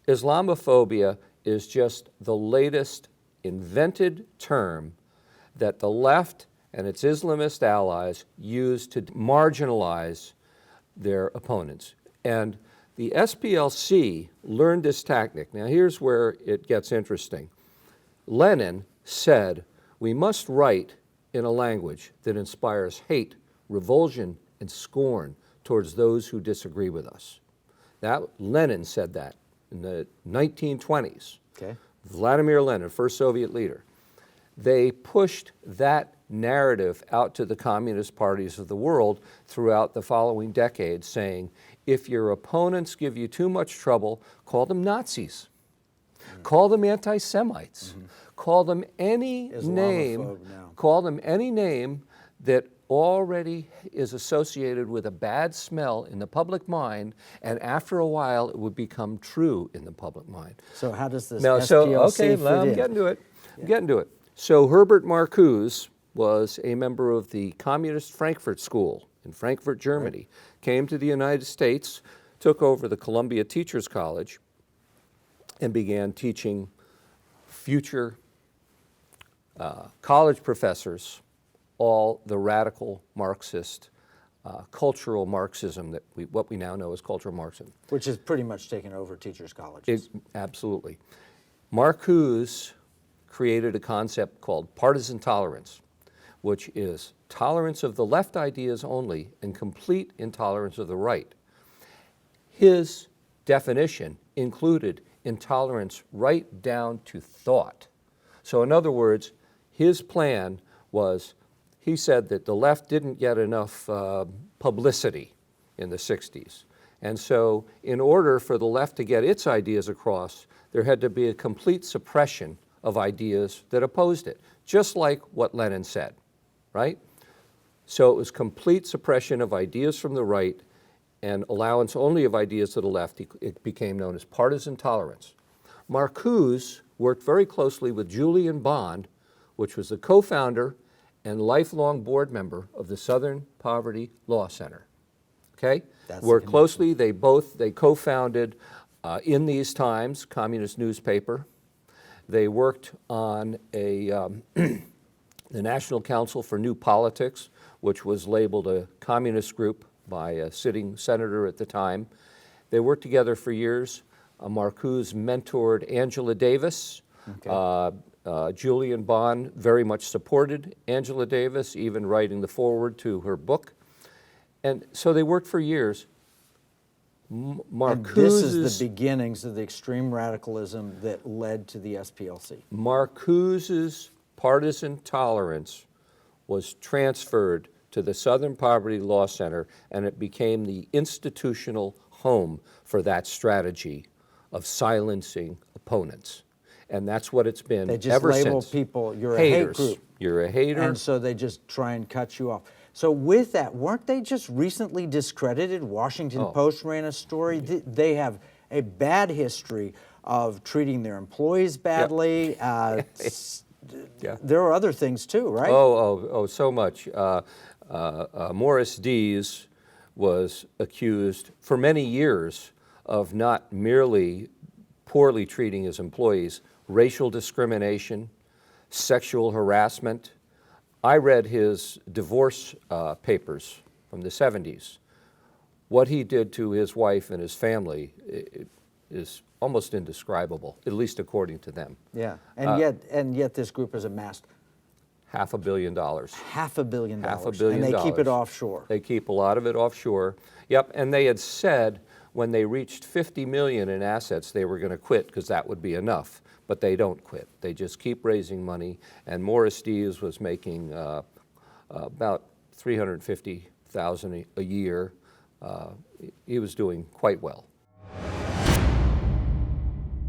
Islamophobia is just the latest invented term that the left and its Islamist allies use to marginalize their opponents. And the SPLC learned this tactic. Now here's where it gets interesting. Lenin said, we must write in a language that inspires hate, revulsion, and scorn towards those who disagree with us. Lenin said that in the 1920s. Okay. Vladimir Lenin, first Soviet leader. They pushed that narrative out to the communist parties of the world throughout the following decades, saying, if your opponents give you too much trouble, call them Nazis. Call them anti-Semites. Call them any name. Call them any name that already is associated with a bad smell in the public mind, and after a while it would become true in the public mind. So how does this SPLC fit in? I'm getting to it. I'm getting to it. So Herbert Marcuse was a member of the Communist Frankfurt School in Frankfurt, Germany, came to the United States, took over the Columbia Teachers College, and began teaching future college professors all the radical Marxist, cultural Marxism, that what we now know as cultural Marxism. Which has pretty much taken over teachers' colleges. Absolutely. Marcuse created a concept called partisan tolerance, which is tolerance of the left ideas only and complete intolerance of the right. His definition included intolerance right down to thought. So in other words, his plan was, he said that the left didn't get enough publicity in the 60s. And so in order for the left to get its ideas across, there had to be a complete suppression of ideas that opposed it, just like what Lenin said, right? So it was complete suppression of ideas from the right and allowance only of ideas to the left. It became known as partisan tolerance. Marcuse worked very closely with Julian Bond, which was the co-founder and lifelong board member of the Southern Poverty Law Center. Okay? Worked closely. They co-founded In These Times, communist newspaper. They worked on the National Council for New Politics, which was labeled a communist group by a sitting senator at the time. They worked together for years. Marcuse mentored Angela Davis. Okay. Julian Bond very much supported Angela Davis, even writing the foreword to her book. And so they worked for years. And this is the beginnings of the extreme radicalism that led to the SPLC. Marcuse's partisan tolerance was transferred to the Southern Poverty Law Center, and it became the institutional home for that strategy of silencing opponents. And that's what it's been ever since. They just label people, you're haters. A hate group. You're a hater. And so they just try and cut you off. So with that, weren't they just recently discredited? Washington Post ran a story. They have a bad history of treating their employees badly. There are other things too, right? So much. Morris Dees was accused for many years of not merely poorly treating his employees, racial discrimination, sexual harassment. I read his divorce papers from the 70s. What he did to his wife and his family is almost indescribable, at least according to them. Yeah, and yet this group has amassed $500 million. $500 million. $500 million. And they keep it offshore. They keep a lot of it offshore. Yep, and they had said when they reached 50 million in assets, they were going to quit because that would be enough. But they don't quit. They just keep raising money. And Morris Dees was making about $350,000 a year. He was doing quite well.